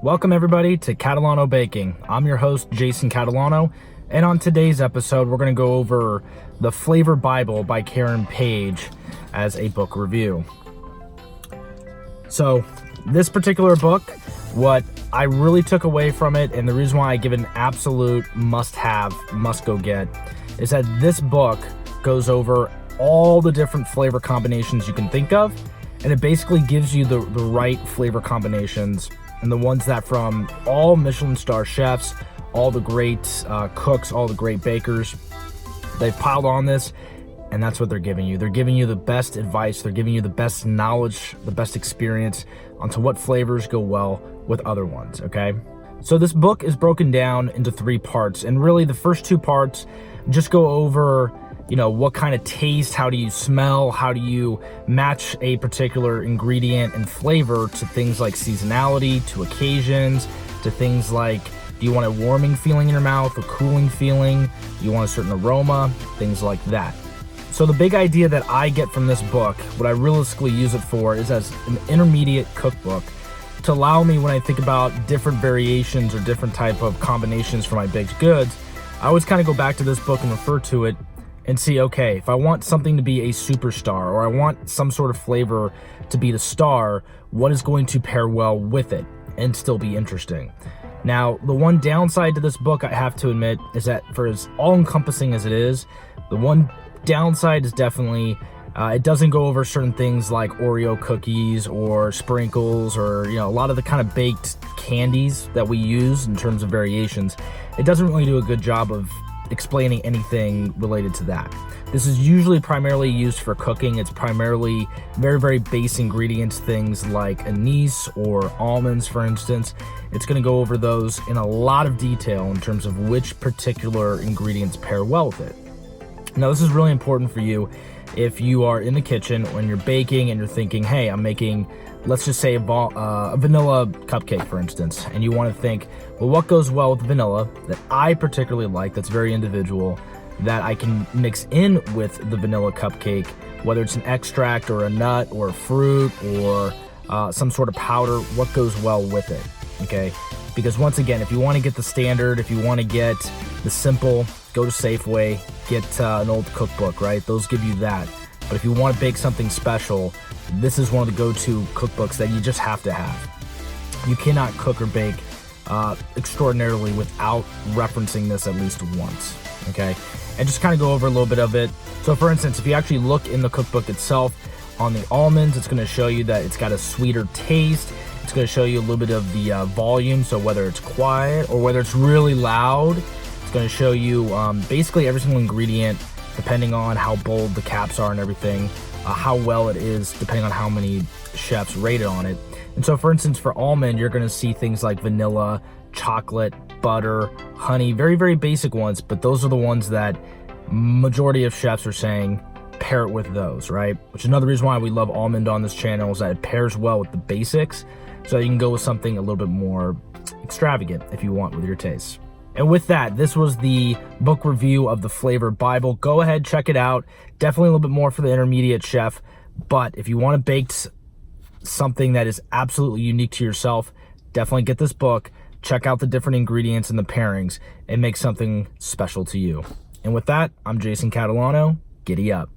Welcome everybody to Catalano Baking. I'm your host, Jason Catalano, and on today's episode, we're going to go over the Flavor Bible by Karen Page as a book review. So, this particular book, what I really took away from it, and the reason why I give it an absolute must-have, must-go-get, is that this book goes over all the different flavor combinations you can think of, and it basically gives you the right flavor combinations and the ones that from all Michelin star chefs, all the great cooks, all the great bakers, they've piled on this, and that's what they're giving you. They're giving you the best advice, they're giving you the best knowledge, the best experience onto what flavors go well with other ones, okay? So this book is broken down into 3 parts, and really the first 2 parts just go over, you know, what kind of taste, how do you smell, how do you match a particular ingredient and flavor to things like seasonality, to occasions, to things like, do you want a warming feeling in your mouth, a cooling feeling, do you want a certain aroma, things like that. So the big idea that I get from this book, what I realistically use it for, is as an intermediate cookbook to allow me, when I think about different variations or different type of combinations for my baked goods, I always kind of go back to this book and refer to it and see, okay, if I want something to be a superstar, or I want some sort of flavor to be the star, what is going to pair well with it and still be interesting? Now, the one downside to this book, I have to admit, is that for as all-encompassing as it is, the one downside is definitely it doesn't go over certain things like Oreo cookies or sprinkles, or, you know, a lot of the kind of baked candies that we use in terms of variations. It doesn't really do a good job of explaining anything related to that. This is usually primarily used for cooking. It's primarily very, very base ingredients, things like anise or almonds, for instance. It's going to go over those in a lot of detail in terms of which particular ingredients pair well with it. Now, this is really important for you if you are in the kitchen when you're baking and you're thinking, hey, I'm making, let's just say a vanilla cupcake, for instance, and you want to think, well, what goes well with vanilla that I particularly like, that's very individual, that I can mix in with the vanilla cupcake, whether it's an extract or a nut or a fruit or some sort of powder, what goes well with it, okay? Because once again, if you want to get the standard, if you want to get the simple, go to Safeway, get an old cookbook, right? Those give you that. But if you want to bake something special, this is one of the go-to cookbooks that you just have to have. You cannot cook or bake extraordinarily without referencing this at least once, okay? And just kind of go over a little bit of it. So for instance, if you actually look in the cookbook itself, on the almonds, it's going to show you that it's got a sweeter taste. It's going to show you a little bit of the volume, so whether it's quiet or whether it's really loud. It's going to show you basically every single ingredient, depending on how bold the caps are and everything, how well it is, depending on how many chefs rated on it. And so, for instance, for almond, you're going to see things like vanilla, chocolate, butter, honey, very, very basic ones, but those are the ones that majority of chefs are saying pair it with those, right? Which is another reason why we love almond on this channel, is that it pairs well with the basics, so you can go with something a little bit more extravagant if you want with your tastes. And with that, this was the book review of the Flavor Bible. Go ahead, check it out. Definitely a little bit more for the intermediate chef, but if you want to bake something that is absolutely unique to yourself, definitely get this book, check out the different ingredients and the pairings, and make something special to you. And with that, I'm Jason Catalano. Giddy up.